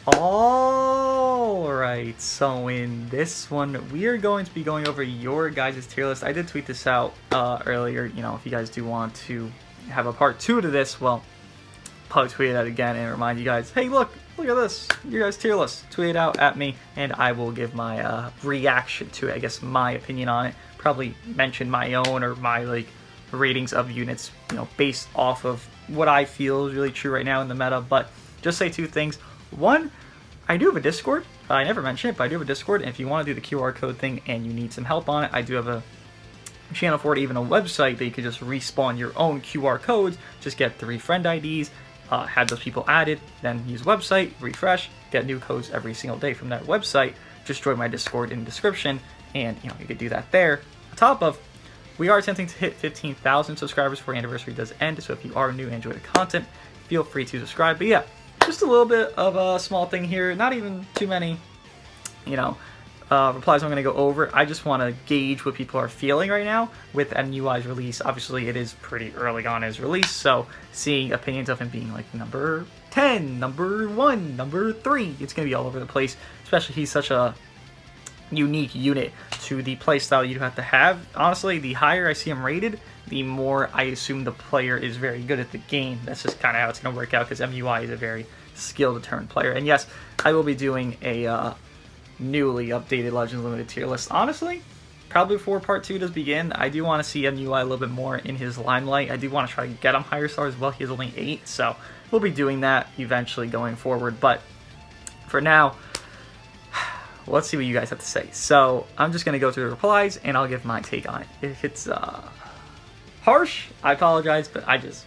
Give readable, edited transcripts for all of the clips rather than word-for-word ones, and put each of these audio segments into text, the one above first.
Alright, so in this one, we are going to be going over your guys' tier list. I did tweet this out earlier, you know, if you guys do want to have a part 2 to this, well, probably tweet it out again and remind you guys, hey, look at this, your guys' tier list. Tweet it out at me, and I will give my reaction to it, I guess my opinion on it. Probably mention my own or my, like, ratings of units, you know, based off of what I feel is really true right now in the meta. But just say two things. One, I do have a Discord. I never mentioned it, but I do have a Discord, and if you want to do the QR code thing and you need some help on it, I do have a channel for it, even a website that you can just respawn your own QR codes, just get 3 friend IDs, have those people added, then use website, refresh, get new codes every single day from that website. Just join my Discord in the description, and you know, you could do that there. On top of, we are attempting to hit 15,000 subscribers before anniversary does end, so if you are new and enjoy the content, feel free to subscribe. But yeah, just a little bit of a small thing here, not even too many, you know, replies I'm going to go over. I just want to gauge what people are feeling right now with MUI's release. Obviously, it is pretty early on his release, so seeing opinions of him being like number 10, number 1, number 3, it's going to be all over the place, especially he's such a unique unit to the playstyle you have to have. Honestly, the higher I see him rated, the more I assume the player is very good at the game. That's just kind of how it's going to work out, because MUI is a very skill-determined player. And yes, I will be doing a newly updated Legends Limited tier list. Honestly, probably before part 2 does begin, I do want to see MUI a little bit more in his limelight. I do want to try to get him higher stars as well. He has only 8, so we'll be doing that eventually going forward. But for now, let's see what you guys have to say. So I'm just going to go through the replies, and I'll give my take on it. If it's harsh, I apologize, but I just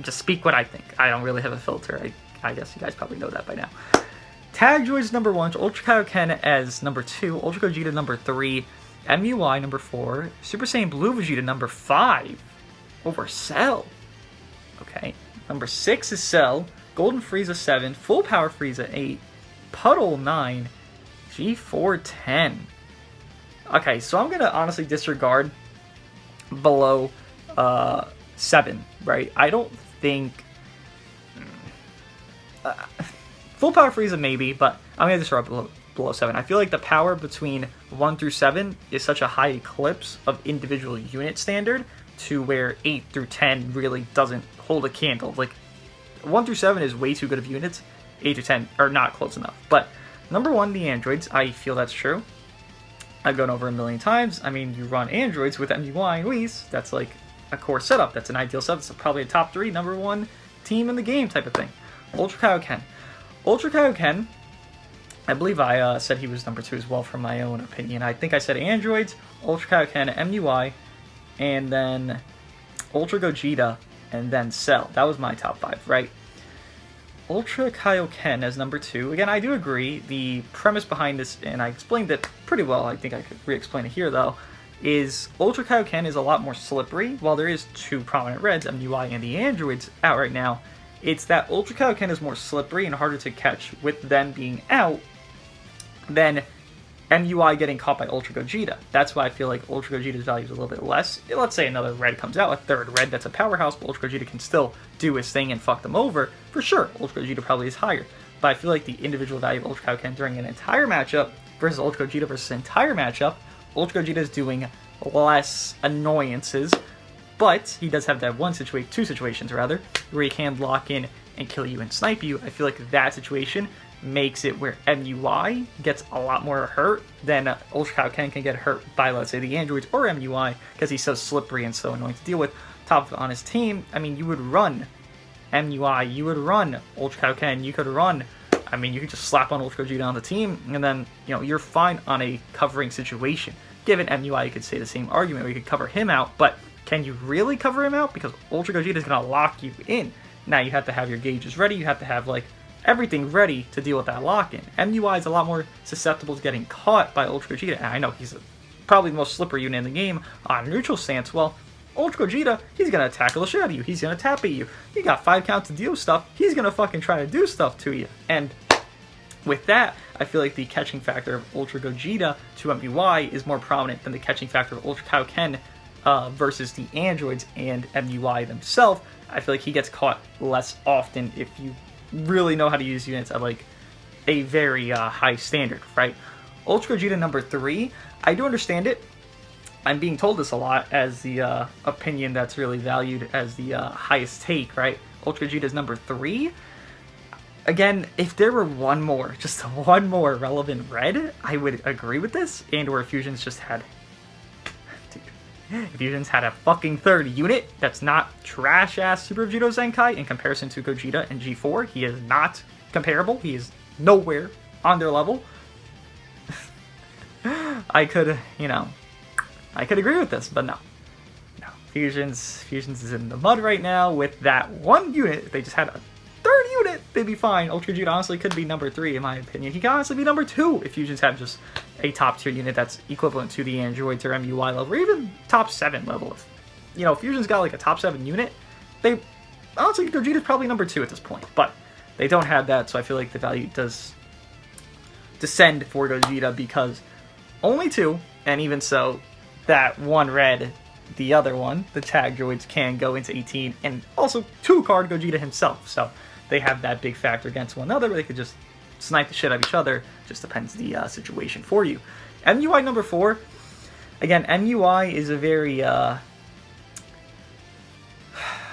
speak what I think. I don't really have a filter. I guess you guys probably know that by now. Tag Droids number 1, Ultra Kaioken as number 2, Ultra Gogeta number 3, MUI number 4, Super Saiyan Blue Vegeta number 5, over Cell. Okay, number 6 is Cell, Golden Frieza 7, Full Power Frieza 8, Puddle 9, G4 10. Okay, so I'm gonna honestly disregard below 7, right? I don't think Full Power Frieza maybe, but I'm gonna disregard below 7. I feel like the power between 1 through 7 is such a high eclipse of individual unit standard to where 8 through 10 really doesn't hold a candle. Like 1 through 7 is way too good of units. 8 through 10 are not close enough. But number 1, the androids, I feel that's true. I've gone over a million times. I mean, you run androids with MUI and Whis. That's like a core setup. That's an ideal setup. It's probably a top 3, number 1 team in the game type of thing. Ultra Kaioken. Ultra Kaioken, I believe I said he was number 2 as well from my own opinion. I think I said androids, Ultra Kaioken, MUI, and then Ultra Gogeta, and then Cell. That was my top 5, right? Ultra Kaioken as number 2. Again, I do agree. The premise behind this, and I explained it pretty well, I think I could re-explain it here though, is Ultra Kaioken is a lot more slippery. While there is 2 prominent reds, MUI and the androids, out right now, it's that Ultra Kaioken is more slippery and harder to catch with them being out than MUI getting caught by Ultra Gogeta. That's why I feel like Ultra Gogeta's value is a little bit less. Let's say another red comes out, a 3rd red that's a powerhouse, but Ultra Gogeta can still do his thing and fuck them over. For sure, Ultra Gogeta probably is higher. But I feel like the individual value of Ultra Kaioken during an entire matchup versus Ultra Gogeta versus an entire matchup, Ultra Gogeta is doing less annoyances, but he does have that two situations rather, where he can lock in and kill you and snipe you. I feel like that situation makes it where MUI gets a lot more hurt than Ultra Kaioken can get hurt by, let's say, the androids or MUI, because he's so slippery and so annoying to deal with. Top on his team, I mean, you would run MUI, you would run Ultra Kaioken, you could run, I mean, you could just slap on Ultra Gogeta on the team, and then, you know, you're fine on a covering situation. Given MUI, you could say the same argument, where you could cover him out, but can you really cover him out? Because Ultra Gogeta is going to lock you in. Now, you have to have your gauges ready, you have to have, like, everything ready to deal with that lock-in. MUI is a lot more susceptible to getting caught by Ultra Gogeta, and I know he's probably the most slippery unit in the game on neutral stance. Well, Ultra Gogeta, he's going to tackle the shit out of you, he's going to tap at you, you got 5 counts to deal with stuff, he's going to fucking try to do stuff to you, and with that, I feel like the catching factor of Ultra Gogeta to MUI is more prominent than the catching factor of Ultra Kaioken versus the androids and MUI themselves. I feel like he gets caught less often if you really know how to use units at like a very high standard, right? Ultra Gogeta number 3, I do understand it. I'm being told this a lot as the opinion that's really valued as the highest take, right? Ultra Gogeta is number 3. Again, if there were one more, just one more relevant red, I would agree with this. And where Fusions just had... Dude, Fusions had a fucking third unit that's not trash-ass Super Vegito Zenkai in comparison to Gogeta and G4. He is not comparable. He is nowhere on their level. I could, you know... I could agree with this, but no. No. Fusions is in the mud right now with that one unit. If they just had a third unit, they'd be fine. Ultra Gogeta honestly could be number 3 in my opinion. He could honestly be number 2 if Fusions had just a top tier unit that's equivalent to the androids or MUI level, or even top 7 level. If, you know, Fusion's got like a top 7 unit, they honestly Gogeta's probably number 2 at this point, but they don't have that, so I feel like the value does descend for Gogeta because only 2, and even so, that one red, the other one, the tag droids can go into 18, and also 2-card Gogeta himself, so they have that big factor against one another where they could just snipe the shit out of each other. Just depends the situation for you. MUI number 4, again, MUI is a very,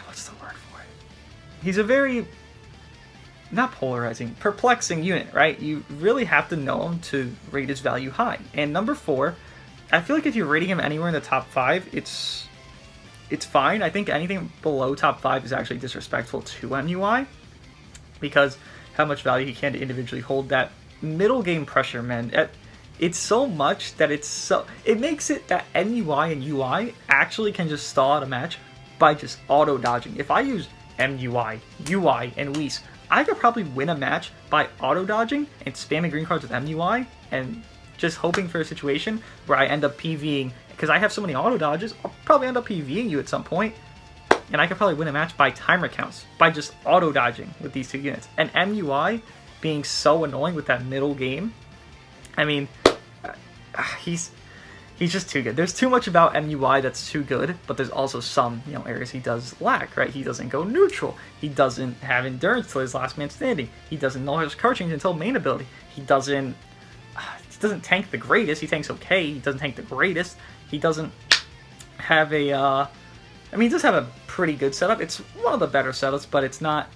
what's the word for it? He's a very, not polarizing, perplexing unit, right? You really have to know him to rate his value high. And number 4, I feel like if you're rating him anywhere in the top 5, it's fine. I think anything below top 5 is actually disrespectful to MUI because how much value he can individually hold. That middle game pressure, man, it's so much that it makes it that MUI and UI actually can just stall out a match by just auto dodging. If I use MUI, UI, and Whis, I could probably win a match by auto dodging and spamming green cards with MUI and just hoping for a situation where I end up PVing, because I have so many auto dodges, I'll probably end up PVing you at some point, and I could probably win a match by timer counts, by just auto dodging with these 2 units. And MUI being so annoying with that middle game, I mean, he's just too good. There's too much about MUI that's too good, but there's also some, you know, areas he does lack, right? He doesn't go neutral. He doesn't have endurance till his last man standing. He doesn't know his card change until main ability. He doesn't tank the greatest. He tanks okay. He doesn't tank the greatest. He doesn't have a, I mean, he does have a pretty good setup. It's one of the better setups, but it's not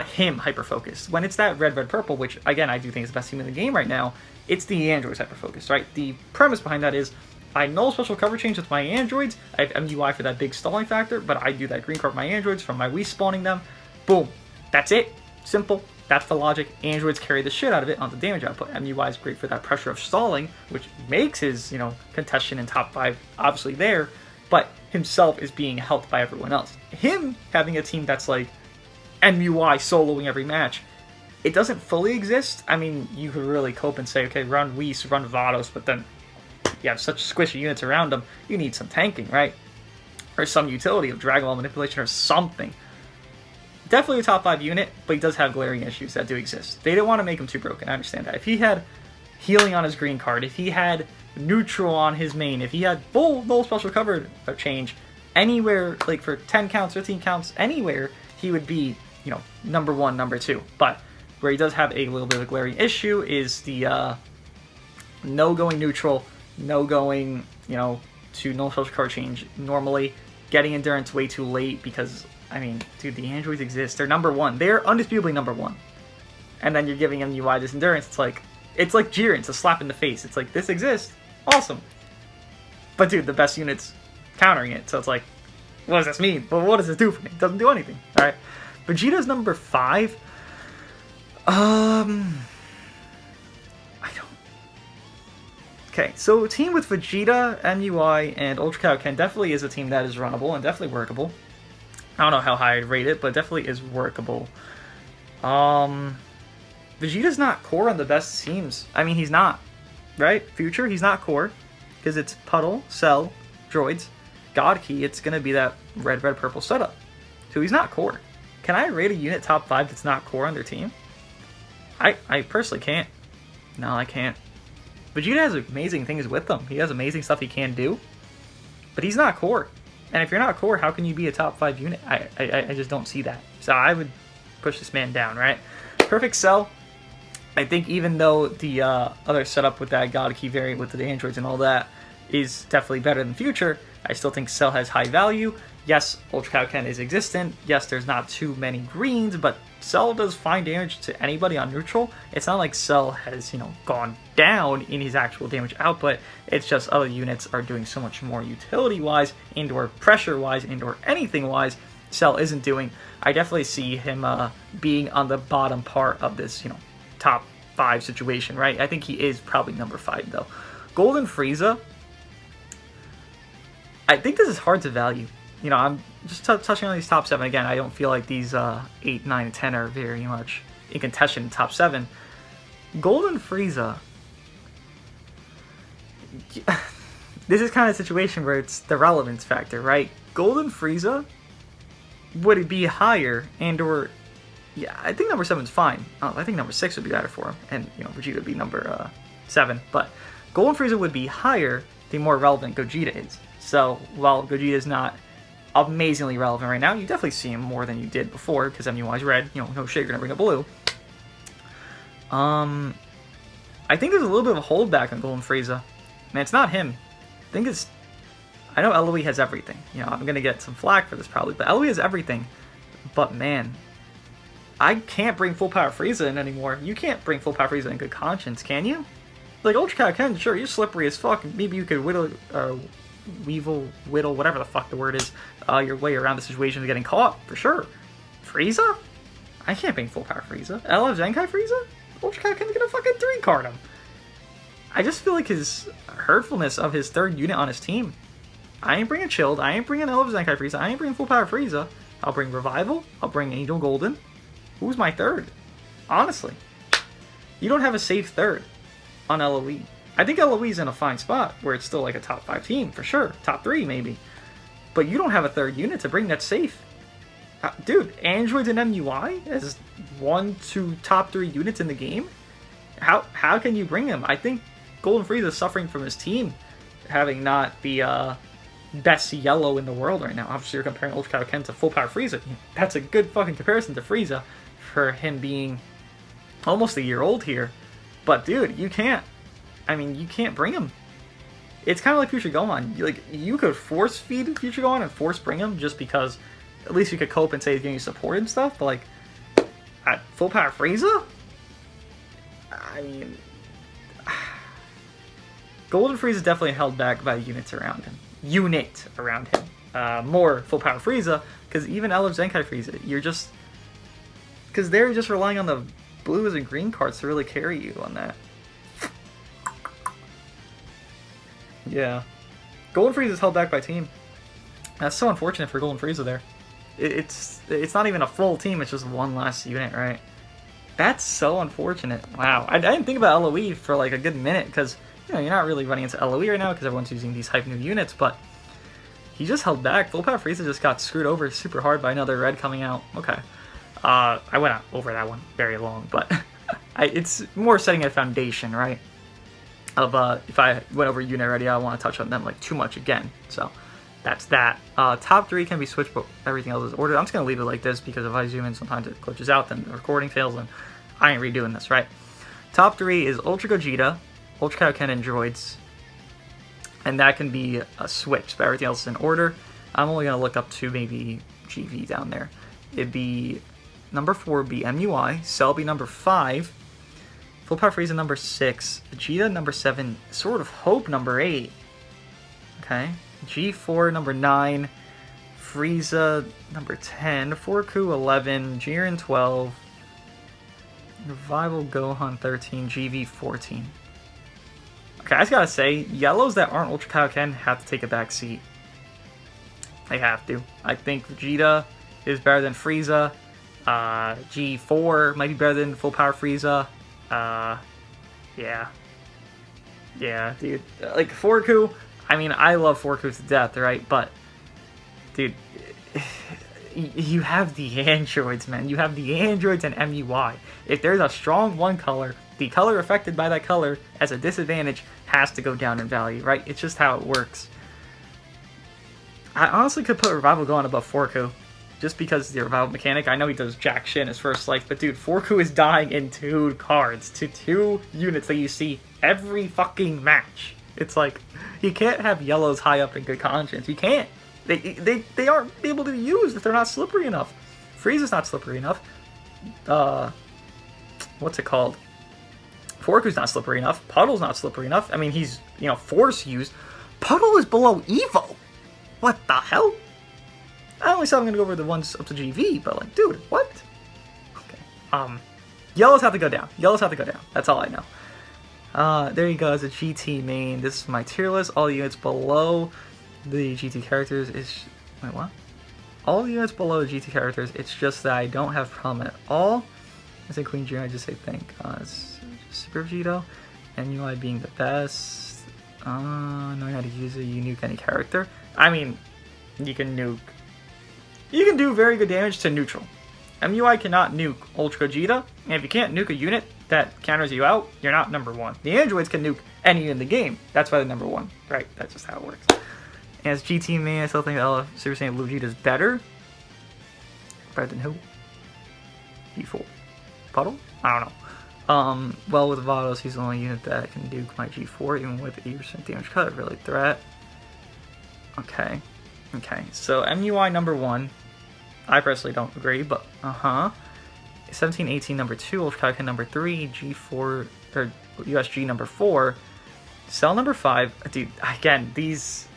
him hyper-focused. When it's that red, purple, which, again, I do think is the best team in the game right now, it's the androids hyper-focused, right? The premise behind that is, I know special cover change with my androids. I have MUI for that big stalling factor, but I do that green card with my androids from my Wii spawning them. Boom. That's it. Simple. That's the logic. Androids carry the shit out of it on the damage output. MUI is great for that pressure of stalling, which makes his, you know, contention in top 5 obviously there, but himself is being helped by everyone else. Him having a team that's like MUI soloing every match, it doesn't fully exist. I mean, you could really cope and say, okay, run Whis, run Vados, but then you have such squishy units around them, you need some tanking, right? Or some utility of Dragon Ball manipulation or something. Definitely a top 5 unit, but he does have glaring issues that do exist. They didn't want to make him too broken, I understand that. If he had healing on his green card, if he had neutral on his main, if he had full no special cover change, anywhere, like for 10 counts, 15 counts, anywhere, he would be, you know, number 1, number 2. But where he does have a little bit of a glaring issue is the no going neutral, no going, you know, to no special card change normally, getting endurance way too late because, I mean, dude, the androids exist. They're number 1. They're undisputably number 1. And then you're giving MUI this endurance. It's like Jiren. It's a slap in the face. It's like, this exists. Awesome. But dude, the best unit's countering it. So it's like, what does this mean? Well, what does this do for me? It doesn't do anything. Alright. Vegeta's number 5. I don't... Okay, so a team with Vegeta, MUI, and Ultra Kaioken definitely is a team that is runnable and definitely workable. I don't know how high I'd rate it, but definitely is workable. Vegeta's not core on the best teams. I mean, he's not, right? Future, he's not core, because it's Puddle, Cell, Droids, God Key, it's going to be that red, purple setup. So he's not core. Can I rate a unit top 5 that's not core on their team? I personally can't. No, I can't. Vegeta has amazing things with him. He has amazing stuff he can do, but he's not core. And if you're not core, how can you be a top 5 unit? I just don't see that. So I would push this man down, right? Perfect Cell. I think even though the other setup with that God Key variant with the androids and all that is definitely better than Future, I still think Cell has high value. Yes, Ultra Kaioken is existent. Yes, there's not too many greens, but Cell does fine damage to anybody on neutral. It's not like Cell has, gone down in his actual damage output. It's just other units are doing so much more utility-wise, and/or pressure-wise, and/or anything-wise Cell isn't doing. I definitely see him being on the bottom part of this, top 5 situation, right? I think he is probably number 5, though. Golden Frieza, I think this is hard to value. I'm just touching on these top 7 again. I don't feel like these 8, 9, and 10 are very much in contention in top 7. Golden Frieza, this is kind of a situation where it's the relevance factor, right? Golden Frieza, would it be higher and/or yeah, I think number 7 is fine. I think number 6 would be better for him, and Vegeta would be number 7. But Golden Frieza would be higher the more relevant Gogeta is. So while Gogeta is not amazingly relevant right now, you definitely see him more than you did before because MUI is red. No shit, you're gonna bring up blue. I think there's a little bit of a holdback on Golden Frieza. Man, it's not him. I know LOE has everything. I'm gonna get some flack for this probably, but LOE has everything. But man, I can't bring Full Power Frieza in anymore. You can't bring Full Power Frieza in good conscience, can you? Like Ultra Kaioken, sure, you're slippery as fuck. Maybe you could whittle, whatever the fuck the word is, your way around the situation of getting caught, for sure. Frieza? I can't bring Full Power Frieza. LF Zenkai Frieza? Ultra Kaioken's gonna fucking 3-card him. I just feel like his hurtfulness of his 3rd unit on his team. I ain't bringing Chilled, I ain't bringing LF Zenkai Frieza, I ain't bringing Full Power Frieza. I'll bring Revival, I'll bring Angel Golden. Who's my 3rd? Honestly. You don't have a safe 3rd on LOE. I think LOE's in a fine spot where it's still like a top 5 team, for sure. Top 3, maybe. But you don't have a 3rd unit to bring that's safe. Dude, Androids and MUI as 1 to top 3 units in the game? How can you bring him? I think Golden Frieza is suffering from his team having not the best yellow in the world right now. Obviously, you're comparing Ultra Kaioken to Full Power Frieza. That's a good fucking comparison to Frieza for him being almost a year old here. But dude, you can't bring him. It's kind of like Future Gohan. You could force feed Future Gohan and force bring him just because at least you could cope and say he's getting support and stuff. But at Full Power Frieza, Golden Frieza is definitely held back by units around him. More Full Power Frieza, because even LF Zenkai Frieza, because they're just relying on the blues and green cards to really carry you on that. Yeah. Golden Frieza is held back by team. That's so unfortunate for Golden Frieza there. It's not even a full team, it's just one last unit, right? That's so unfortunate. Wow. I didn't think about LOE for like a good minute, because you're not really running into LOE right now because everyone's using these hype new units, but he just held back. Full Power Frieza just got screwed over super hard by another red coming out. Okay. I went over that one very long, but it's more setting a foundation, right? Of if I went over unit already, I don't want to touch on them like too much again. So that's that. Top 3 can be switched, but everything else is ordered. I'm just going to leave it like this because if I zoom in, sometimes it glitches out, then the recording fails, and I ain't redoing this, right? Top 3 is Ultra Gogeta, Ultra Kaioken, and Droids. And that can be a switch, but everything else is in order. I'm only going to look up to maybe GV down there. It'd be number 4 would be MUI, Cell be number 5, Full Power Frieza number 6, Vegeta number 7, Sword of Hope number 8, okay, G4 number 9, Frieza number 10, Forku 11, Jiren 12, Revival Gohan 13, GV 14. Okay, I just gotta say, yellows that aren't Ultra Kaioken have to take a back seat. They have to. I think Vegeta is better than Frieza. G4 might be better than Full Power Frieza. Yeah, dude. Like, Forku, I love Forku to death, right? But, dude, you have the androids, man. You have the androids and MUI. If there's a strong one color, the color affected by that color as a disadvantage has to go down in value, right? It's just how it works. I honestly could put Revival Gohan above Forku. just because the revival mechanic. I know he does jack shit in his first slice, but dude, Forku is dying in 2 cards to 2 units that you see every fucking match. It's like, you can't have yellows high up in good conscience. You can't. They aren't able to be used if they're not slippery enough. Frieza's not slippery enough. What's it called? Forku's not slippery enough. Puddle's not slippery enough. I mean, he's, force used. Puddle is below Evo. What the hell? I only said I'm gonna go over the ones up to GV, but like, dude, what? Okay. Yellows have to go down. Yellows have to go down. That's all I know. There you go. As a GT main, this is my tier list. All the units below the GT characters is... Wait, what? All the units below the GT characters, it's just that I don't have problem at all. I say Queen June, I just say think. It's Super Vegito, MUI being the best. Knowing how to use it, you nuke any character. I mean, you can nuke. You can do very good damage to neutral. MUI cannot nuke Ultra Gogeta, and if you can't nuke a unit that counters you out, you're not number 1. The androids can nuke any unit in the game. That's why they're number 1. Right, that's just how it works. And as GT main, I still think that Super Saiyan Blue Vegeta is better. Better than who? G4. Puddle? I don't know. Well, with Vados, he's the only unit that can nuke my G4, even with 80% damage cut, really threat. Okay. Okay, so MUI number 1. I personally don't agree, but 1718 number 2, Ultra Kaioken number 3, G4 or USG number 4, Cell number 5. Dude, again, these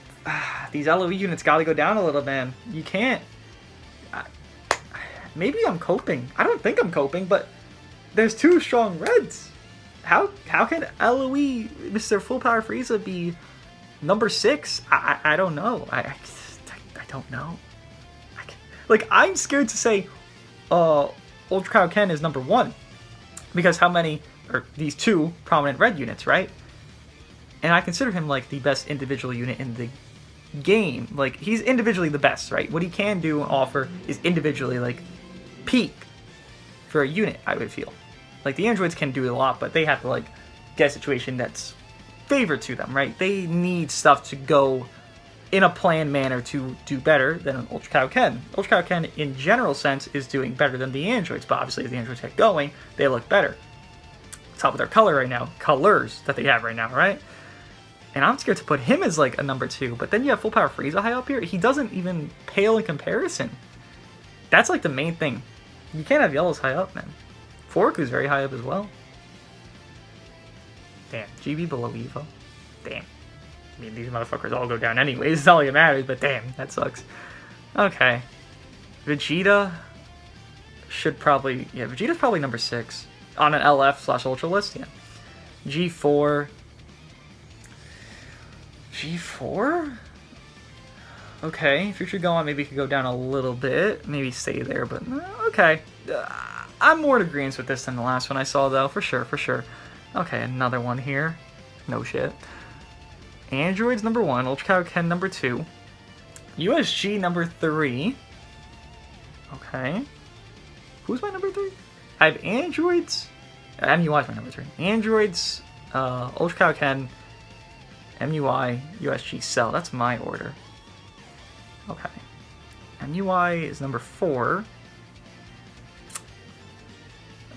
LOE units gotta go down a little, man. You can't. Maybe I'm coping. I don't think I'm coping, but there's 2 strong reds. How can LOE Mr. Full Power Frieza be number 6? I don't know. I don't know. Like, I'm scared to say Ultra Kaioken is number 1. Because how many are these 2 prominent red units, right? And I consider him, like, the best individual unit in the game. Like, he's individually the best, right? What he can do and offer is individually, like, peak for a unit, I would feel. Like, the androids can do a lot, but they have to, like, get a situation that's favored to them, right? They need stuff to go in a planned manner to do better than an Ultra Kaioken. Ultra Kaioken, in general sense, is doing better than the androids, but obviously as the androids get going, they look better. Top of their color right now, colors that they have right now, right? And I'm scared to put him as like a number 2, but then you have Full Power Frieza high up here. He doesn't even pale in comparison. That's like the main thing. You can't have yellows high up, man. Forku's very high up as well. Damn, GB below Evo. Damn. I mean, these motherfuckers all go down anyways. It's not like it matters, but damn, that sucks. Okay. Vegeta should probably... Yeah, Vegeta's probably number 6. On an LF/Ultra list, yeah. G4... G4? Okay, Future Gohan maybe could go down a little bit. Maybe stay there, but okay. I'm more in agreement with this than the last one I saw, though, for sure, for sure. Okay, another one here. No shit. Androids number 1, Ultra Kaioken number 2, USG number 3. Okay. Who's my number 3? I have androids. MUI is my number 3. Androids, Ultra Kaioken, MUI, USG, Cell. That's my order. Okay. MUI is number 4.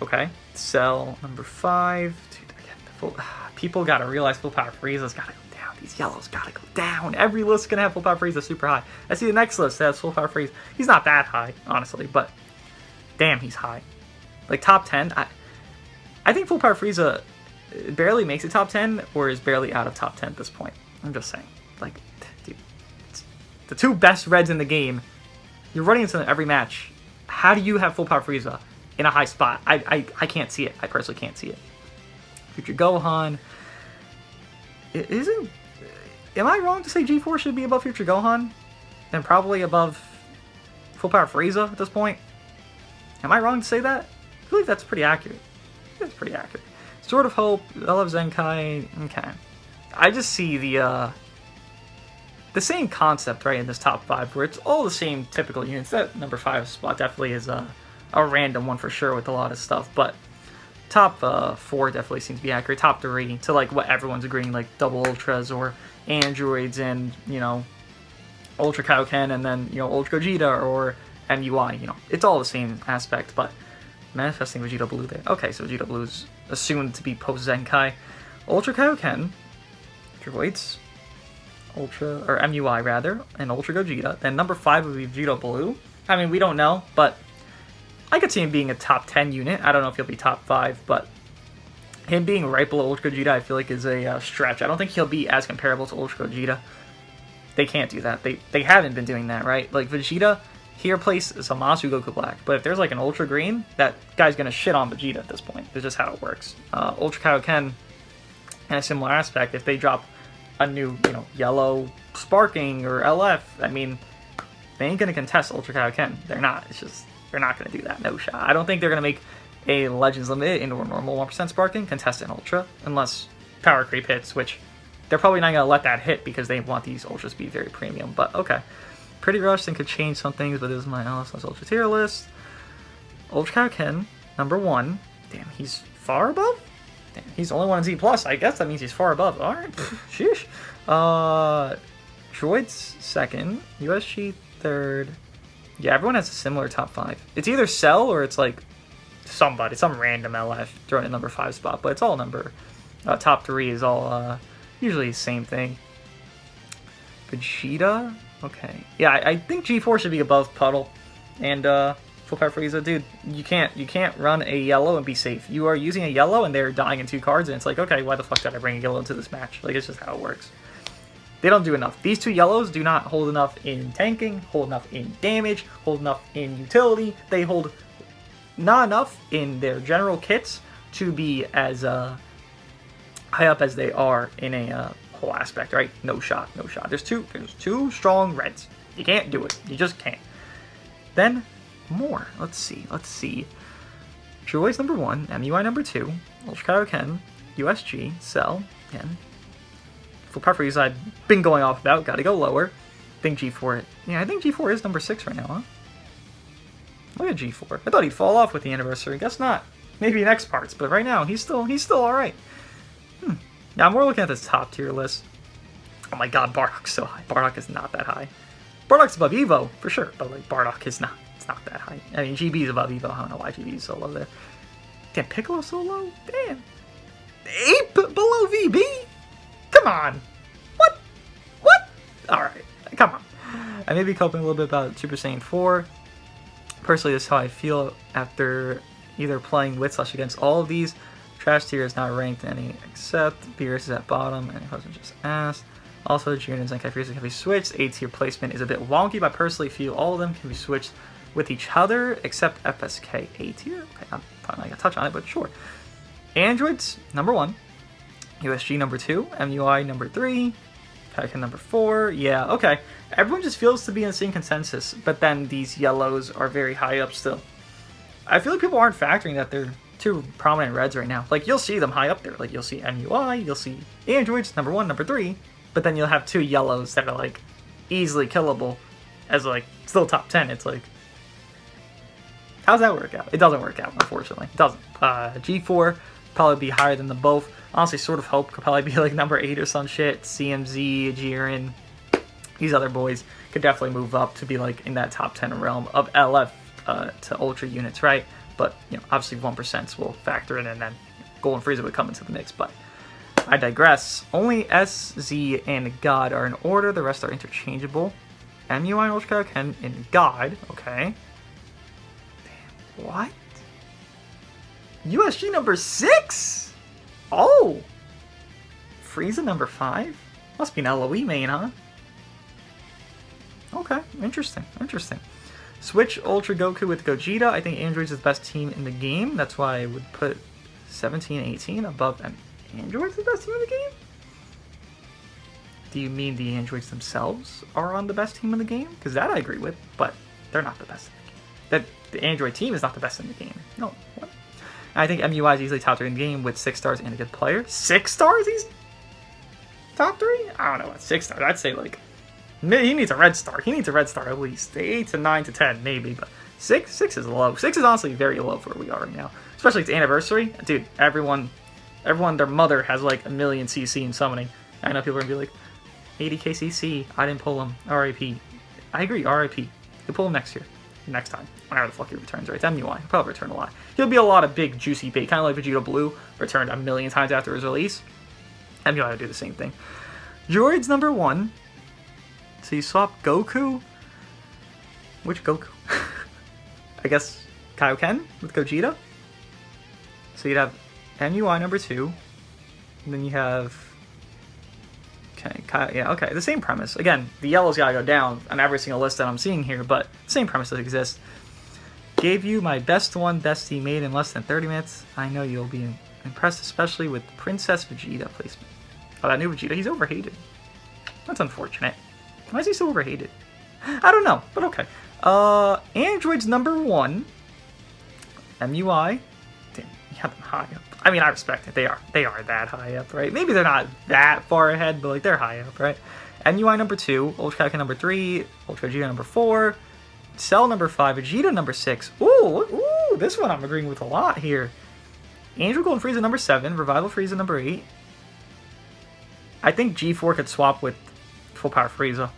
Okay. Cell number 5. Dude, again, people gotta realize Full Power Frieza's gotta go down. These yellows gotta go down. Every list's gonna have Full Power Frieza super high. I see the next list that has Full Power Frieza. He's not that high, honestly, but damn, he's high. Like top 10. I think Full Power Frieza barely makes it top 10 or is barely out of top 10 at this point. I'm just saying. Like, dude, it's the 2 best reds in the game. You're running into them every match. How do you have Full Power Frieza in a high spot? I can't see it. I personally can't see it. Future Gohan. Am I wrong to say G4 should be above Future Gohan? And probably above Full Power Frieza at this point? Am I wrong to say that? I feel like that's pretty accurate. That's pretty accurate. Sword of Hope, I love Zenkai. Okay. I just see the same concept, right, in this top 5, where it's all the same typical units. That number 5 spot definitely is a random one for sure with a lot of stuff, but top 4 definitely seems to be accurate. Top 3 to like what everyone's agreeing, like double ultras or androids and, you know, Ultra Kaioken and then, you know, Ultra Gogeta or MUI, it's all the same aspect, but manifesting Vegeta Blue there. Okay, so Vegeta Blue is assumed to be post-Zenkai. Ultra Kaioken, Droids, Ultra, or MUI rather, and Ultra Gogeta. Then number 5 would be Vegeta Blue. I mean, we don't know, but I could see him being a top 10 unit. I don't know if he'll be top 5, but him being right below Ultra Gogeta, I feel like is a stretch. I don't think he'll be as comparable to Ultra Gogeta. They can't do that. They haven't been doing that, right? Like, Vegeta, he replaced Zamasu Goku Black. But if there's, like, an Ultra Green, that guy's going to shit on Vegeta at this point. That's just how it works. Ultra Kaioken, in a similar aspect, if they drop a new, yellow Sparking or LF, I mean, they ain't going to contest Ultra Kaioken. They're not. It's just, they're not going to do that. No shot. I don't think they're going to make a Legends Limited into a normal 1% Sparking contest in Ultra, unless Power Creep hits, which they're probably not going to let that hit because they want these Ultras to be very premium, but okay. Pretty Rush and could change some things, but this is my LSS Ultra tier list. Ultra Kaioken, number 1. Damn, he's far above? Damn, he's the only one in Z+. I guess that means he's far above. Alright, sheesh. Droids, 2nd. USG, 3rd. Yeah, everyone has a similar top 5. It's either Cell or it's like somebody, some random LF thrown in number 5 spot, but it's all number. Top 3 is all usually the same thing. Vegeta, okay. Yeah, I think G4 should be above Puddle. And Full Power Frieza, dude, you can't run a yellow and be safe. You are using a yellow and they're dying in 2 cards, and it's like, okay, why the fuck did I bring a yellow into this match? Like, it's just how it works. They don't do enough. These 2 yellows do not hold enough in tanking, hold enough in damage, hold enough in utility. They hold not enough in their general kits to be as high up as they are in a whole aspect, right? No shot, no shot. There's two strong reds. You can't do it. You just can't. Then more. Let's see. Droids number 1, MUI number 2, Ultra Kaioken, USG, Cell, again. Full Power Frieza, I've been going off about. Gotta go lower. I think G4. Yeah, I think G4 is number 6 right now, huh? Look at G4. I thought he'd fall off with the anniversary. Guess not. Maybe next parts, but right now he's still alright. Now I'm more looking at this top tier list. Oh my god, Bardock's so high. Bardock is not that high. Bardock's above Evo, for sure, but like Bardock is not. It's not that high. I mean, GB is above Evo. I don't know why GB is so low there. Damn, Piccolo so low? Damn. 8 below VB? Come on. What? Alright, come on. I may be coping a little bit about Super Saiyan 4. Personally, this is how I feel after either playing with / against all of these. Trash tier is not ranked any except Beerus is at bottom, and it wasn't just asked. Also, Jiren and Zenkai Frieza can be switched. A tier placement is a bit wonky, but I personally feel all of them can be switched with each other, except FSK A tier. Okay, I'm probably not gonna touch on it, but sure. Androids, number 1. USG, number 2. MUI, number 3. Kaioken, number 4. Yeah, okay. Everyone just feels to be in the same consensus, but then these yellows are very high up still. I feel like people aren't factoring that they're 2 prominent reds right now. Like, you'll see them high up there. Like, you'll see MUI, you'll see Androids, number 1, number 3, but then you'll have 2 yellows that are, like, easily killable as, like, still top 10. It's like, how's that work out? It doesn't work out, unfortunately. It doesn't. G4 probably be higher than them both. Honestly, Sort of Hope could probably be, like, number 8 or some shit. CMZ, Jiren, these other boys could definitely move up to be, like, in that top 10 realm of LF to Ultra units, right? But, obviously 1% will factor in, and then Golden Frieza would come into the mix, but I digress. Only S, Z, and God are in order. The rest are interchangeable. MUI and Ultra Kaioken in God. Okay. Damn. What? USG number 6? Oh! Frieza number 5? Must be an LOE main, huh? Okay. Interesting. Switch Ultra Goku with Gogeta. I think Android's the best team in the game. That's why I would put 17, 18 above Android's the best team in the game? Do you mean the Androids themselves are on the best team in the game? Because that I agree with, but they're not the best in the game. The Android team is not the best in the game. No, what? I think MUI is easily top 3 in the game with 6 stars and a good player. 6 stars? He's top 3? I don't know what 6 stars. I'd say like he needs a red star. He needs a red star at least. 8 to 9 to 10 maybe, but 6 is low. 6 is honestly very low for where we are right now. Especially it's anniversary. Dude, everyone their mother has like a million CC in summoning. I know people are gonna be like 80k CC. I didn't pull him. RIP. I agree. RIP. You'll pull him next year. next time, whenever the fuck he returns, right? It's MUI. He'll probably return a lot. He'll be a lot of big, juicy bait, kind of like Vegeta Blue returned a million times after his release. MUI will do the same thing. Droids number 1. So you swap Goku. Which Goku? I guess Kaioken with Gogeta. So you'd have MUI number 2. And then you have... Okay, yeah, okay, the same premise. Again, the yellow's gotta go down on every single list that I'm seeing here, but same premise that exists. Gave you my best one, bestie made in less than 30 minutes. I know you'll be impressed, especially with Princess Vegeta placement. Oh, that new Vegeta, he's overhated. That's unfortunate. Why is he so overhated? I don't know, but okay. Androids number 1. MUI. Damn, you have them high up. I mean, I respect it. They are that high up, right? Maybe they're not that far ahead, but like they're high up, right? MUI number 2, Ultra Kaioken number 3, Ultra Vegeta number 4, Cell number 5, Vegeta number 6. Ooh, this one I'm agreeing with a lot here. Angel Golden Frieza number 7, Revival Frieza number 8. I think G4 could swap with Full Power Frieza.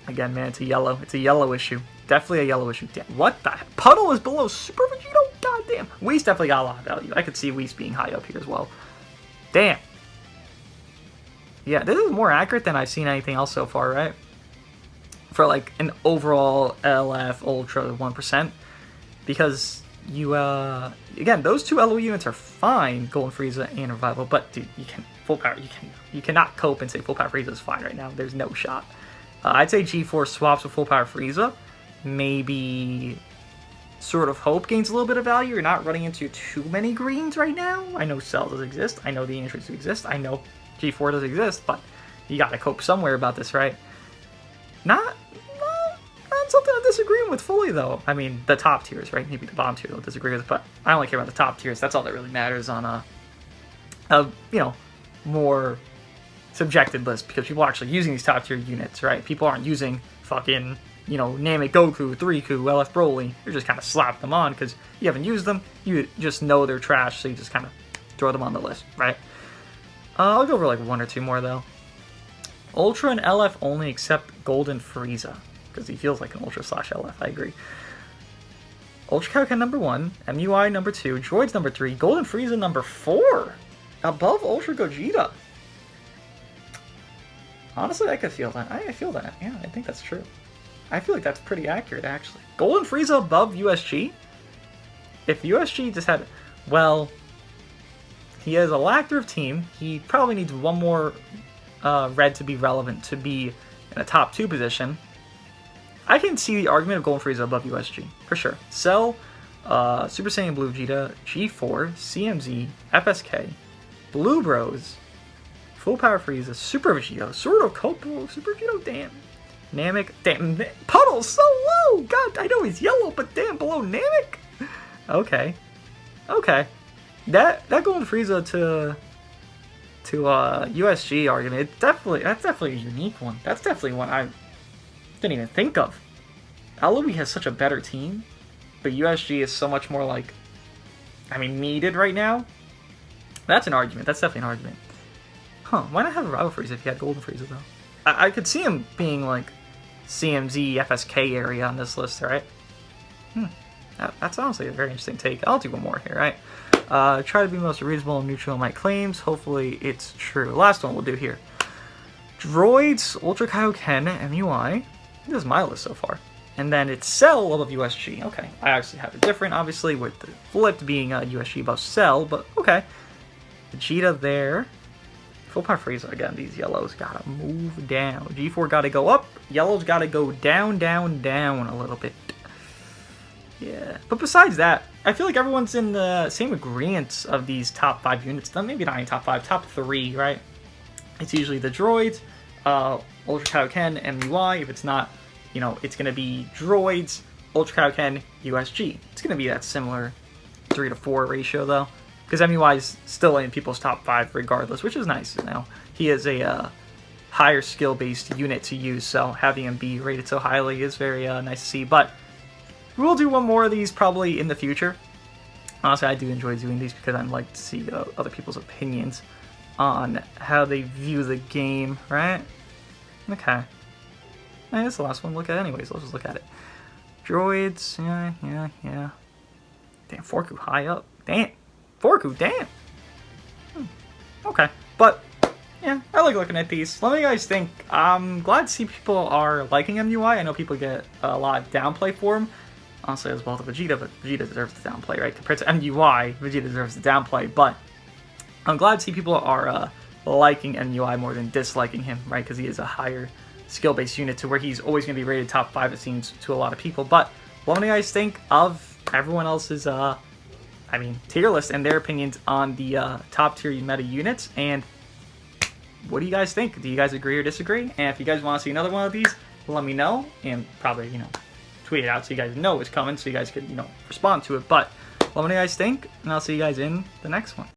Again, man, it's a yellow. It's a yellow issue. Definitely a yellow issue. Damn, what the heck? Puddle is below Super Vegeta? God damn. Whis definitely got a lot of value. I could see Whis being high up here as well. Damn. Yeah, this is more accurate than I've seen anything else so far, right? For like an overall LF Ultra 1%. Because you, again, those two LO units are fine, Golden Frieza and Revival, but dude, you cannot cope and say Full Power Frieza is fine right now. There's no shot. I'd say G4 swaps with Full Power Frieza. Maybe Sword of Hope gains a little bit of value. You're not running into too many greens right now. I know Cell does exist. I know the Androids do exist. I know G4 does exist, but you gotta cope somewhere about this, right? Not something I'm disagreeing with fully, though. I mean, the top tiers, right? Maybe the bottom tier I'll disagree with, but I only care about the top tiers. That's all that really matters on a more subjective list, because people are actually using these top tier units, right? People aren't using fucking, Namek Goku, 3Ku, LF Broly. You're just kind of slap them on because you haven't used them. You just know they're trash, so you just kind of throw them on the list, right? I'll go over like one or two more, though. Ultra and LF only accept Golden Frieza, because he feels like an Ultra / LF, I agree. Ultra Kaioken number 1, MUI number 2, Droids number 3, Golden Frieza number 4, above Ultra Gogeta. Honestly, I could feel that. I feel that. Yeah, I think that's true. I feel like that's pretty accurate, actually. Golden Frieza above USG? If USG just had... Well, he has a lack of team. He probably needs one more red to be relevant to be in a top 2 position. I can see the argument of Golden Frieza above USG, for sure. Cell, Super Saiyan Blue Vegeta, G4, CMZ, FSK, Blue Bros, Full Power Frieza, Super Vegeta, Sword of Hope, Super Vegeta, damn. Namek, damn, Puddle's so low! God, I know he's yellow, but damn, below Namek? Okay. That Golden Frieza to USG argument, that's definitely a unique one. That's definitely one I didn't even think of. LOE has such a better team, but USG is so much more like, needed right now. That's an argument. That's definitely an argument. Huh, why not have a Rival Frieza if you had Golden Frieza, though? I could see him being, like, CMZ, FSK area on this list, right? That's honestly a very interesting take. I'll do one more here, right? Try to be most reasonable and neutral in my claims. Hopefully it's true. Last one we'll do here. Droids, Ultra Kaioken, MUI. This is my list so far. And then it's Cell above USG. Okay, I actually have it different, obviously, with the flipped being USG above Cell, but okay. Vegeta there. Full Power Frieza, again, these yellows gotta move down. G4 gotta go up, yellows gotta go down, down, down a little bit. Yeah, but besides that, I feel like everyone's in the same agreement of these top 5 units. Maybe not even top 5, top 3, right? It's usually the Droids, Ultra Kaioken, MUI. If it's not, it's gonna be Droids, Ultra Kaioken, USG. It's gonna be that similar 3 to 4 ratio, though. Because MUI is still in people's top 5 regardless, which is nice. He is a higher skill-based unit to use, so having him be rated so highly is very nice to see. But we'll do one more of these probably in the future. Honestly, I do enjoy doing these because I like to see other people's opinions on how they view the game, right? Okay. That's the last one to look at anyways. Let's just look at it. Droids, yeah. Damn, Forku high up. Damn. Forku, damn. Okay, but yeah, I like looking at these. Let me guys think. I'm glad to see people are liking MUI. I know people get a lot of downplay for him. Honestly, as well to Vegeta, but Vegeta deserves the downplay, right? Compared to MUI, Vegeta deserves the downplay. But I'm glad to see people are liking MUI more than disliking him, right? Because he is a higher skill-based unit to where he's always going to be rated top 5, it seems, to a lot of people. But what do you guys think of everyone else's, tier list and their opinions on the top tier meta units? And what do you guys think? Do you guys agree or disagree? And if you guys want to see another one of these, let me know. And probably, tweet it out so you guys know it's coming so you guys could, respond to it. But let me know what you guys think, and I'll see you guys in the next one.